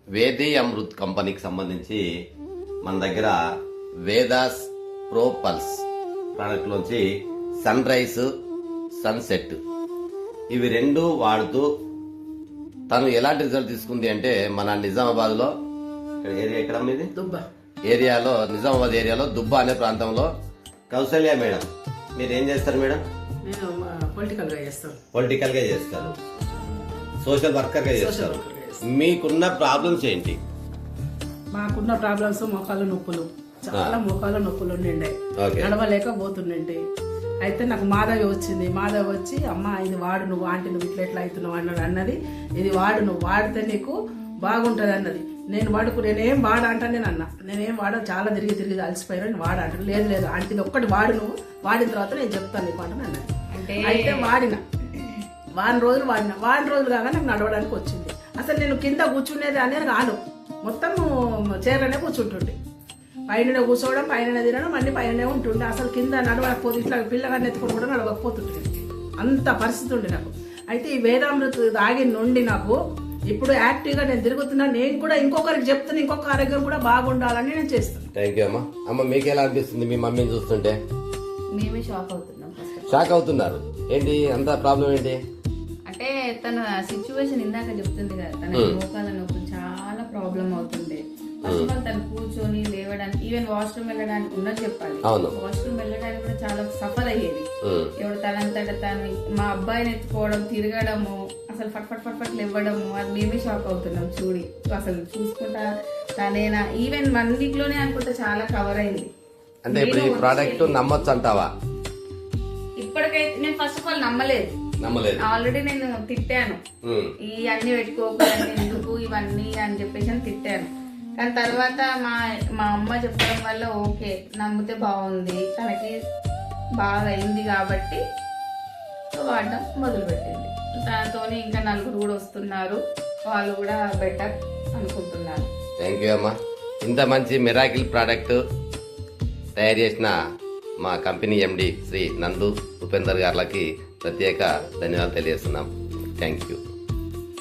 వేది అమృత్ కంపెనీకి సంబంధించి మన దగ్గర వేదాస్ ప్రో పల్స్ ప్రోడక్ట్ లోంచి సన్ రైజ్ సన్సెట్ ఇవి రెండు వాడుతూ తను ఎలాంటి రిజల్ట్ తీసుకుంది అంటే మన నిజామాబాద్ లో ఏరియా ఎక్కడ మీది దుబ్బ ఏరియాలో నిజామాబాద్ ఏరియాలో దుబ్బ అనే ప్రాంతంలో కౌసల్య మేడం మీరు ఏం చేస్తారు మేడం? నేను పొలిటికల్ గా చేస్తాను. పొలిటికల్ గా చేస్తారు, సోషల్ వర్కర్ గా చేస్తారు. మీకున్న ప్రాబ్లమ్స్ ఏంటి? మాకున్న ప్రాబ్లమ్స్ మోకాళ్ళ నొప్పులు, చాలా మోకాళ్ళ నొప్పులు ఉండే, నడవలేకపోతుండే. అయితే నాకు మాధవి వచ్చింది. మాధవి వచ్చి అమ్మ ఇది వాడు, నువ్వు ఆంటీ నువ్వు ఇట్లా ఎట్లా అవుతున్నావు అన్నది. ఇది వాడు, నువ్వు వాడితే నీకు బాగుంటది అన్నది. నేనేం వాడ అంటాను. నేనేం వాడ, చాలా తిరిగి అలసిపోయాను, నేను వాడ అంటాను. లేదు ఆంటీ ఒక్కటి వాడు, నువ్వు వాడిన తర్వాత నేను చెప్తాను నీకు అంటాను అన్నది. అయితే వాడిన వారం రోజులు కాగా నాకు నడవడానికి వచ్చింది. అసలు నేను కింద కూర్చునేది అనేది కాదు, మొత్తం చీరలోనే కూర్చుంటుండే. పైన కూర్చోవడం, పైన తినడం అన్ని పైననే ఉంటుండే. అసలు కింద నడవకపోతే ఇట్లా పిల్లగాన్ని ఎత్తుకొని కూడా నడవకపోతుంటుంది, అంత పరిస్థితి ఉండే నాకు. అయితే ఈ వేదామృత తాగి నుండి నాకు ఇప్పుడు యాక్టివ్గా నేను తిరుగుతున్నా. నేను కూడా ఇంకొకరికి చెప్తున్నా, ఇంకొక ఆరోగ్యం కూడా బాగుండాలని నేను చేస్తాను. థ్యాంక్ యూ అమ్మా. అమ్మ మీకు ఎలా అనిపిస్తుంది మీ మమ్మీని చూస్తుంటే? మేమే షాక్ అవుతున్నాం. షాక్ అవుతున్నారు ఏంటి? అంత ప్రాబ్లం ఏంటి అంటే తన సిచ్యువేషన్ ఇందాక చెప్తుంది కదా, తన మోకాల నొప్పి చాలా ప్రాబ్లం అవుతుండే. ఫస్ట్ ఆఫ్ ఆల్ తను కూర్చొని లేవడానికి, ఈవెన్ వాష్రూమ్ వెళ్ళడానికి ఉన్నది చెప్పాలి, వాష్రూమ్ వెళ్ళడానికి కూడా చాలా సఫర్ అయ్యేది. ఎవడు తనంతట తను మా అబ్బాయిని ఎత్తుకోవడం, తిరగడము, అసలు ఫట్ లేవడము, అది మేమే షాక్ అవుతున్నాం. చూడి అసలు చూసుకుంటా తనేనా, ఈవెన్ 1 వీక్ లోనే అనుకుంటా చాలా కవర్ అయింది. అంటే ఇప్పుడు ఈ ప్రోడక్ట్ నమ్మొచ్చు అంటావా? ఇప్పటికైతే నేను ఫస్ట్ ఆఫ్ ఆల్ నమ్మలేదు. ఆల్రెడీ నేను తిట్టాను, ఈ అన్ని పెట్టుకోకూడదు ఎందుకు ఇవన్నీ అని చెప్పేసి తిట్టాను. కానీ తర్వాత మా అమ్మ చెప్పడం వల్ల ఓకే నమ్మితే బాగుంది, తనకి బాగా అయింది కాబట్టి వాడడం మొదలు పెట్టింది. దాంతోనే ఇంకా 4 కూడా వస్తున్నారు, వాళ్ళు కూడా బెటర్ అనుకుంటున్నారు. థ్యాంక్ యూ అమ్మా. ఇంత మంచి మిరాకిల్ ప్రోడక్ట్ తయారు చేసిన మా కంపెనీ ఎండి శ్రీ నందు ఉపేందర్ గారికి ప్రత్యేక ధన్యవాదాలు తెలియజేస్తున్నాం. Thank you.